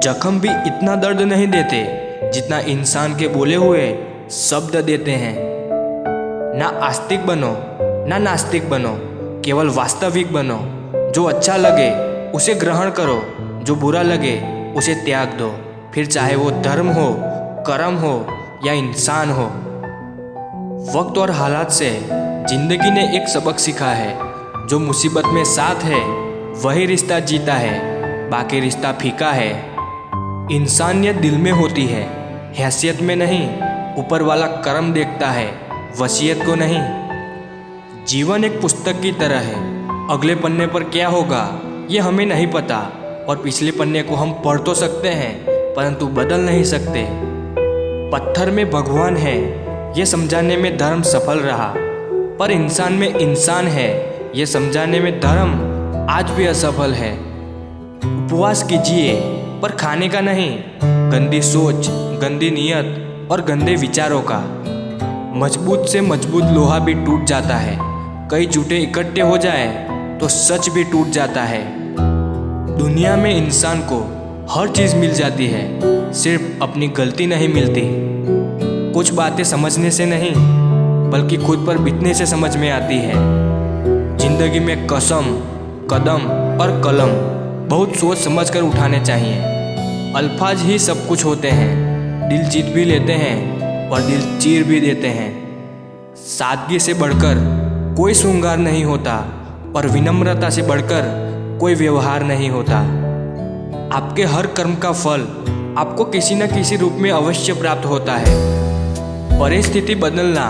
जख्म भी इतना दर्द नहीं देते जितना इंसान के बोले हुए शब्द देते हैं। ना आस्तिक बनो ना नास्तिक बनो, केवल वास्तविक बनो। जो अच्छा लगे उसे ग्रहण करो, जो बुरा लगे उसे त्याग दो। फिर चाहे वो धर्म हो, कर्म हो या इंसान हो। वक्त और हालात से जिंदगी ने एक सबक सीखा है। जो मुसीबत में साथ है वही रिश्ता जीता है, बाकी रिश्ता फीका है। इंसानियत दिल में होती है, हैसियत में नहीं। ऊपर वाला कर्म देखता है, वसीयत को नहीं। जीवन एक पुस्तक की तरह है, अगले पन्ने पर क्या होगा ये हमें नहीं पता। और पिछले पन्ने को हम पढ़ तो सकते हैं परंतु बदल नहीं सकते। पत्थर में भगवान है ये समझाने में धर्म सफल रहा, पर इंसान में इंसान है ये समझाने में धर्म आज भी असफल है। उपवास कीजिए पर खाने का नहीं, गंदी सोच, गंदी नीयत और गंदे विचारों का। मजबूत से मजबूत लोहा भी टूट जाता है। कई झूठे इकट्ठे हो जाए तो सच भी टूट जाता है। दुनिया में इंसान को हर चीज़ मिल जाती है, सिर्फ अपनी गलती नहीं मिलती। कुछ बातें समझने से नहीं बल्कि खुद पर बीतने से समझ में आती है। जिंदगी में कसम, कदम और कलम बहुत सोच समझ कर उठाने चाहिए। अल्फाज ही सब कुछ होते हैं, दिल जीत भी लेते हैं और दिल चीर भी देते हैं। सादगी से बढ़कर कोई श्रृंगार नहीं होता और विनम्रता से बढ़कर कोई व्यवहार नहीं होता। आपके हर कर्म का फल आपको किसी न किसी रूप में अवश्य प्राप्त होता है। परिस्थिति बदलना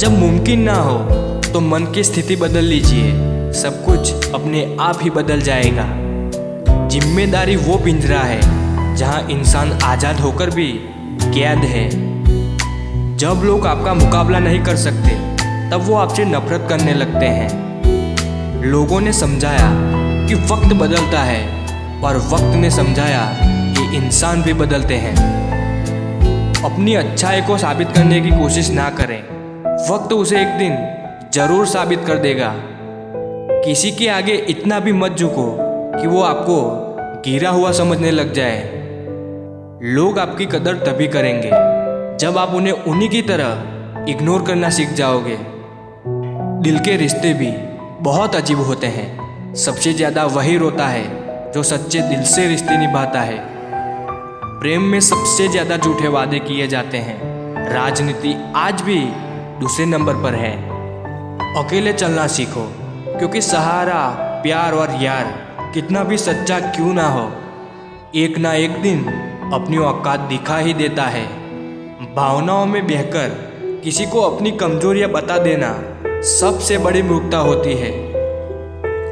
जब मुमकिन ना हो तो मन की स्थिति बदल लीजिए, सब कुछ अपने आप ही बदल जाएगा। जिम्मेदारी वो पिंजरा है जहां इंसान आज़ाद होकर भी कैद है। जब लोग आपका मुकाबला नहीं कर सकते तब वो आपसे नफरत करने लगते हैं। लोगों ने समझाया कि वक्त बदलता है और वक्त ने समझाया कि इंसान भी बदलते हैं। अपनी अच्छाई को साबित करने की कोशिश ना करें, वक्त उसे एक दिन जरूर साबित कर देगा। किसी के आगे इतना भी मत झुको कि वो आपको गिरा हुआ समझने लग जाए। लोग आपकी कदर तभी करेंगे जब आप उन्हें उन्हीं की तरह इग्नोर करना सीख जाओगे। दिल के रिश्ते भी बहुत अजीब होते हैं। सबसे ज़्यादा वही रोता है जो सच्चे दिल से रिश्ते निभाता है। प्रेम में सबसे ज़्यादा झूठे वादे किए जाते हैं। राजनीति आज भी दूसरे नंबर पर है। अकेले चलना सीखो, क्योंकि सहारा, प्यार और यार कितना भी सच्चा क्यों ना हो, एक ना एक दिन अपनी औकात दिखा ही देता है। भावनाओं में बहकर किसी को अपनी कमजोरियां बता देना सबसे बड़ी मूर्खता होती है।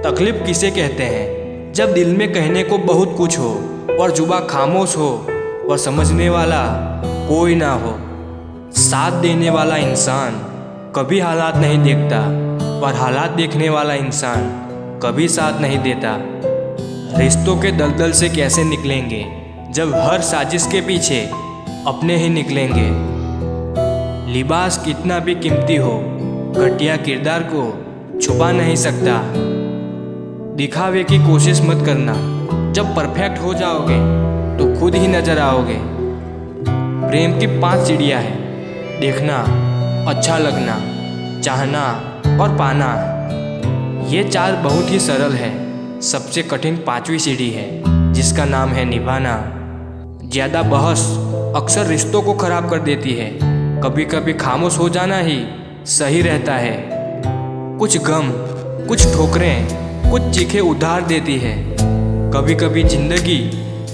तकलीफ किसे कहते हैं? जब दिल में कहने को बहुत कुछ हो और जुबां खामोश हो और समझने वाला कोई ना हो। साथ देने वाला इंसान कभी हालात नहीं देखता और हालात देखने वाला इंसान कभी साथ नहीं देता। रिश्तों के दलदल से कैसे निकलेंगे जब हर साजिश के पीछे अपने ही निकलेंगे। लिबास कितना भी कीमती हो, घटिया किरदार को छुपा नहीं सकता। दिखावे की कोशिश मत करना, जब परफेक्ट हो जाओगे तो खुद ही नजर आओगे। प्रेम की 5 सीढ़ियाँ हैं: देखना, अच्छा लगना, चाहना और पाना। ये 4 बहुत ही सरल है। सबसे कठिन 5वीं सीढ़ी है जिसका नाम है निभाना। ज़्यादा बहस अक्सर रिश्तों को खराब कर देती है। कभी कभी खामोश हो जाना ही सही रहता है। कुछ गम, कुछ ठोकरें, कुछ चीखें उधार देती है। कभी कभी जिंदगी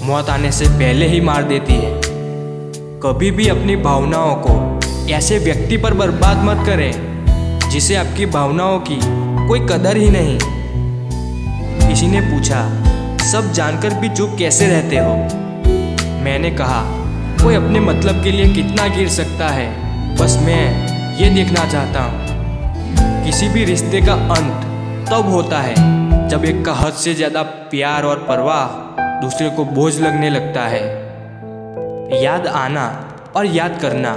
मौत आने से पहले ही मार देती है। कभी भी अपनी भावनाओं को ऐसे व्यक्ति पर बर्बाद मत करें जिसे आपकी भावनाओं की कोई कदर ही नहीं। किसी ने पूछा, सब जानकर भी चुप कैसे रहते हो? मैंने कहा, कोई अपने मतलब के लिए कितना गिर सकता है, बस मैं ये देखना चाहता हूँ। किसी भी रिश्ते का अंत तब होता है जब एक का हद से ज़्यादा प्यार और परवाह दूसरे को बोझ लगने लगता है। याद आना और याद करना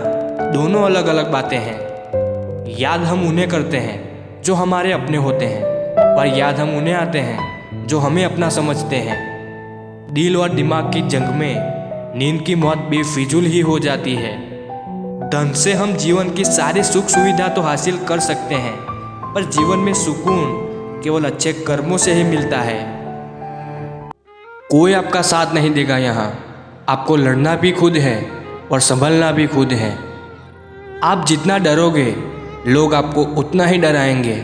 दोनों अलग अलग बातें हैं। याद हम उन्हें करते हैं जो हमारे अपने होते हैं, और याद हम उन्हें आते हैं जो हमें अपना समझते हैं। दिल और दिमाग की जंग में नींद की मौत बेफिजूल ही हो जाती है। धन से हम जीवन की सारी सुख सुविधा तो हासिल कर सकते हैं, पर जीवन में सुकून केवल अच्छे कर्मों से ही मिलता है। कोई आपका साथ नहीं देगा यहाँ। आपको लड़ना भी खुद है और संभलना भी खुद है। आप जितना डरोगे लोग आपको उतना ही डराएंगे,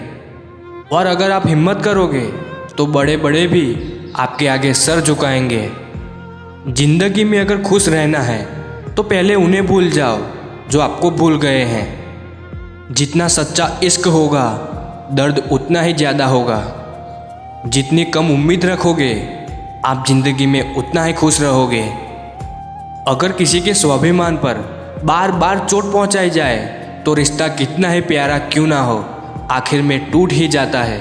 और अगर आप हिम्मत करोगे तो बड़े बड़े भी आपके आगे सर झुकाएंगे। जिंदगी में अगर खुश रहना है तो पहले उन्हें भूल जाओ जो आपको भूल गए हैं। जितना सच्चा इश्क होगा दर्द उतना ही ज़्यादा होगा। जितनी कम उम्मीद रखोगे आप जिंदगी में उतना ही खुश रहोगे। अगर किसी के स्वाभिमान पर बार बार चोट पहुंचाई जाए तो रिश्ता कितना ही प्यारा क्यों ना हो, आखिर में टूट ही जाता है।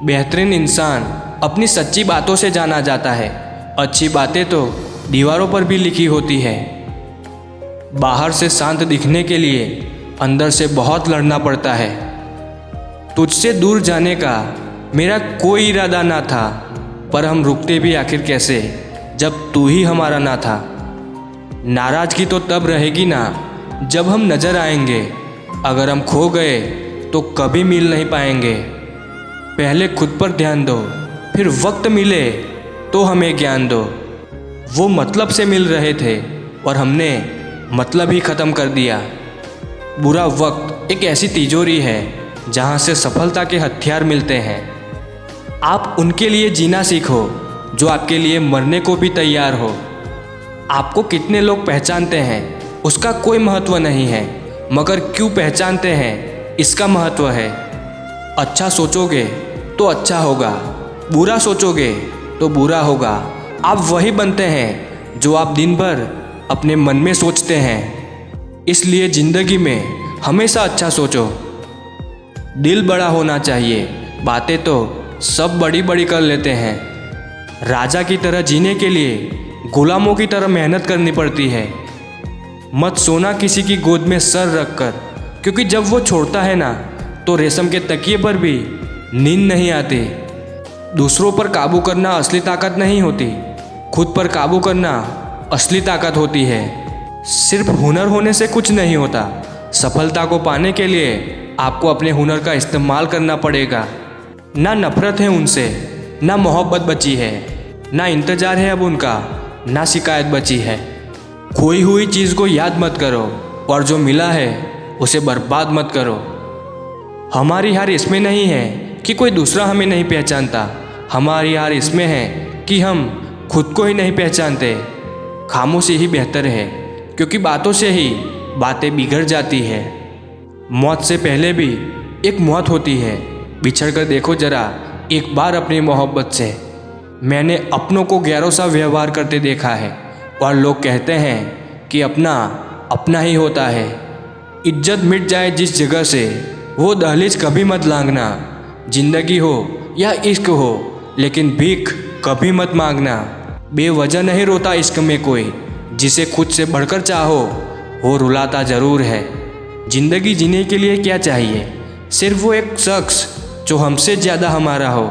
बेहतरीन इंसान अपनी सच्ची बातों से जाना जाता है। अच्छी बातें तो दीवारों पर भी लिखी होती है। बाहर से शांत दिखने के लिए अंदर से बहुत लड़ना पड़ता है। तुझसे दूर जाने का मेरा कोई इरादा ना था, पर हम रुकते भी आखिर कैसे जब तू ही हमारा ना था। नाराज़गी तो तब रहेगी ना जब हम नज़र आएंगे। अगर हम खो गए तो कभी मिल नहीं पाएंगे। पहले खुद पर ध्यान दो, फिर वक्त मिले तो हमें ज्ञान दो। वो मतलब से मिल रहे थे और हमने मतलब ही ख़त्म कर दिया। बुरा वक्त एक ऐसी तिजोरी है जहाँ से सफलता के हथियार मिलते हैं। आप उनके लिए जीना सीखो जो आपके लिए मरने को भी तैयार हो। आपको कितने लोग पहचानते हैं उसका कोई महत्व नहीं है, मगर क्यों पहचानते हैं इसका महत्व है। अच्छा सोचोगे तो अच्छा होगा, बुरा सोचोगे तो बुरा होगा। आप वही बनते हैं जो आप दिन भर अपने मन में सोचते हैं। इसलिए ज़िंदगी में हमेशा अच्छा सोचो। दिल बड़ा होना चाहिए। बातें तो सब बड़ी बड़ी कर लेते हैं। राजा की तरह जीने के लिए गुलामों की तरह मेहनत करनी पड़ती है। मत सोना किसी की गोद में सर रख कर, क्योंकि जब वो छोड़ता है ना तो रेशम के तकिए पर भी नींद नहीं आती। दूसरों पर काबू करना असली ताकत नहीं होती, खुद पर काबू करना असली ताकत होती है। सिर्फ हुनर होने से कुछ नहीं होता। सफलता को पाने के लिए आपको अपने हुनर का इस्तेमाल करना पड़ेगा। ना नफरत है उनसे, ना मोहब्बत बची है, ना इंतजार है अब उनका, ना शिकायत बची है। खोई हुई चीज़ को याद मत करो और जो मिला है उसे बर्बाद मत करो। हमारी हार इसमें नहीं है कि कोई दूसरा हमें नहीं पहचानता। हमारी हार इसमें है कि हम खुद को ही नहीं पहचानते। खामोशी ही बेहतर है, क्योंकि बातों से ही बातें बिगड़ जाती है। मौत से पहले भी एक मौत होती है। बिछड़ कर देखो जरा एक बार अपनी मोहब्बत से। मैंने अपनों को गैरों सा व्यवहार करते देखा है, और लोग कहते हैं कि अपना अपना ही होता है। इज्जत मिट जाए जिस जगह से वो दहलीज कभी मत लांघना। जिंदगी हो या इश्क हो, लेकिन भीख कभी मत मांगना। बेवजह नहीं रोता इश्क में कोई, जिसे खुद से बढ़कर चाहो वो रुलाता ज़रूर है। जिंदगी जीने के लिए क्या चाहिए? सिर्फ वो एक शख्स जो हमसे ज़्यादा हमारा हो।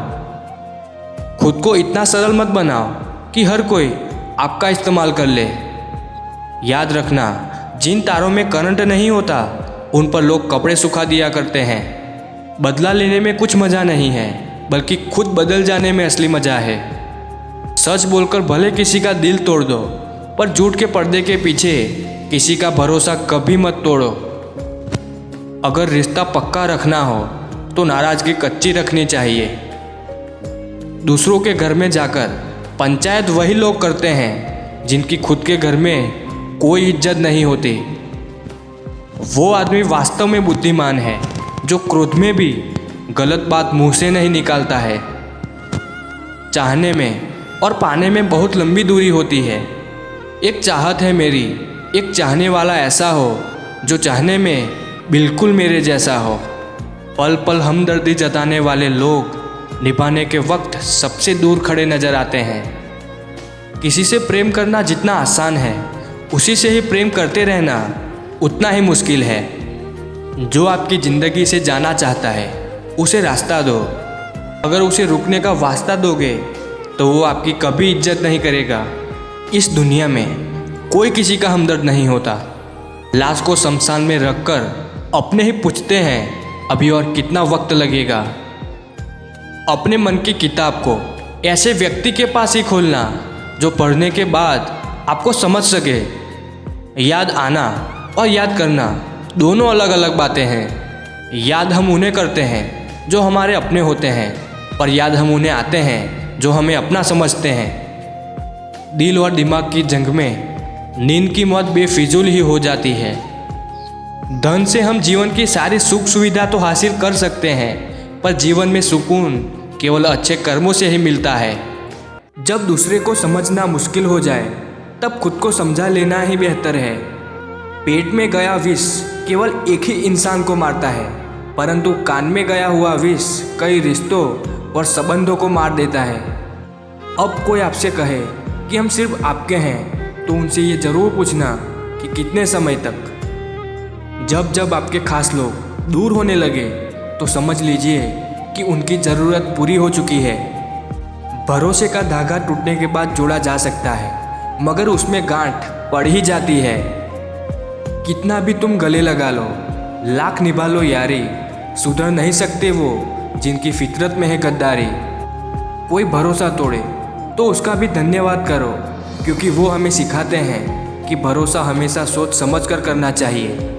खुद को इतना सरल मत बनाओ कि हर कोई आपका इस्तेमाल कर ले। याद रखना, जिन तारों में करंट नहीं होता उन पर लोग कपड़े सुखा दिया करते हैं। बदला लेने में कुछ मज़ा नहीं है, बल्कि खुद बदल जाने में असली मज़ा है। सच बोलकर भले किसी का दिल तोड़ दो, पर झूठ के पर्दे के पीछे किसी का भरोसा कभी मत तोड़ो। अगर रिश्ता पक्का रखना हो तो नाराज़गी कच्ची रखनी चाहिए। दूसरों के घर में जाकर पंचायत वही लोग करते हैं जिनकी खुद के घर में कोई इज्जत नहीं होती। वो आदमी वास्तव में बुद्धिमान है जो क्रोध में भी गलत बात मुंह से नहीं निकालता है। चाहने में और पाने में बहुत लंबी दूरी होती है। एक चाहत है मेरी, एक चाहने वाला ऐसा हो जो चाहने में बिल्कुल मेरे जैसा हो। पल पल हमदर्दी जताने वाले लोग निभाने के वक्त सबसे दूर खड़े नजर आते हैं। किसी से प्रेम करना जितना आसान है, उसी से ही प्रेम करते रहना उतना ही मुश्किल है। जो आपकी ज़िंदगी से जाना चाहता है उसे रास्ता दो। अगर उसे रुकने का वास्ता दोगे तो वो आपकी कभी इज्जत नहीं करेगा। इस दुनिया में कोई किसी का हमदर्द नहीं होता। लाश को शमशान में रखकर अपने ही पूछते हैं अभी और कितना वक्त लगेगा। अपने मन की किताब को ऐसे व्यक्ति के पास ही खोलना जो पढ़ने के बाद आपको समझ सके। याद आना और याद करना दोनों अलग अलग बातें हैं। याद हम उन्हें करते हैं जो हमारे अपने होते हैं, और याद हम उन्हें आते हैं जो हमें अपना समझते हैं। दिल और दिमाग की जंग में नींद की मौत बेफिजूल ही हो जाती है। धन से हम जीवन की सारी सुख सुविधा तो हासिल कर सकते हैं, पर जीवन में सुकून केवल अच्छे कर्मों से ही मिलता है। जब दूसरे को समझना मुश्किल हो जाए तब खुद को समझा लेना ही बेहतर है। पेट में गया विष केवल एक ही इंसान को मारता है, परंतु कान में गया हुआ विष कई रिश्तों और संबंधों को मार देता है। अब कोई आपसे कहे कि हम सिर्फ आपके हैं, तो उनसे ये ज़रूर पूछना कि कितने समय तक। जब जब आपके खास लोग दूर होने लगे तो समझ लीजिए कि उनकी ज़रूरत पूरी हो चुकी है। भरोसे का धागा टूटने के बाद जोड़ा जा सकता है, मगर उसमें गांठ पड़ ही जाती है। कितना भी तुम गले लगा लो, लाख निभा लो यारी, सुधर नहीं सकते वो जिनकी फितरत में है गद्दारी। कोई भरोसा तोड़े तो उसका भी धन्यवाद करो, क्योंकि वो हमें सिखाते हैं कि भरोसा हमेशा सोच समझ कर करना चाहिए।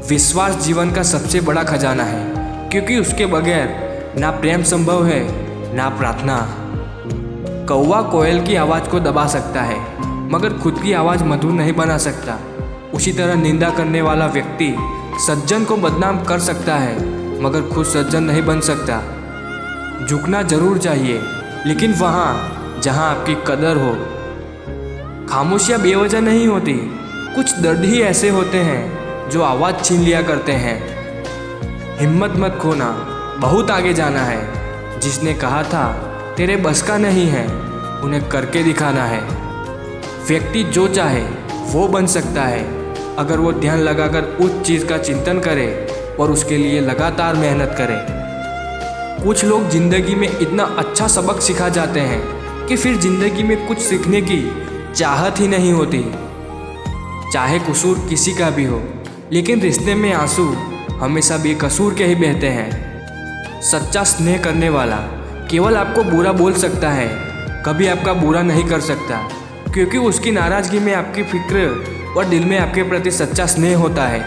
विश्वास जीवन का सबसे बड़ा खजाना है, क्योंकि उसके बगैर ना प्रेम संभव है ना प्रार्थना। कौवा कोयल की आवाज़ को दबा सकता है, मगर खुद की आवाज़ मधुर नहीं बना सकता। उसी तरह निंदा करने वाला व्यक्ति सज्जन को बदनाम कर सकता है, मगर खुद सज्जन नहीं बन सकता। झुकना जरूर चाहिए, लेकिन वहाँ जहाँ आपकी कदर हो। खामोशियाँ बेवजह नहीं होती, कुछ दर्द ही ऐसे होते हैं जो आवाज़ छीन लिया करते हैं। हिम्मत मत खोना, बहुत आगे जाना है। जिसने कहा था तेरे बस का नहीं है, उन्हें करके दिखाना है। व्यक्ति जो चाहे वो बन सकता है, अगर वो ध्यान लगाकर उस चीज़ का चिंतन करे और उसके लिए लगातार मेहनत करे। कुछ लोग ज़िंदगी में इतना अच्छा सबक सिखा जाते हैं कि फिर ज़िंदगी में कुछ सीखने की चाहत ही नहीं होती। चाहे कसूर किसी का भी हो, लेकिन रिश्ते में आंसू हमेशा बेकसूर के ही बहते हैं। सच्चा स्नेह करने वाला केवल आपको बुरा बोल सकता है, कभी आपका बुरा नहीं कर सकता, क्योंकि उसकी नाराज़गी में आपकी फिक्र और दिल में आपके प्रति सच्चा स्नेह होता है।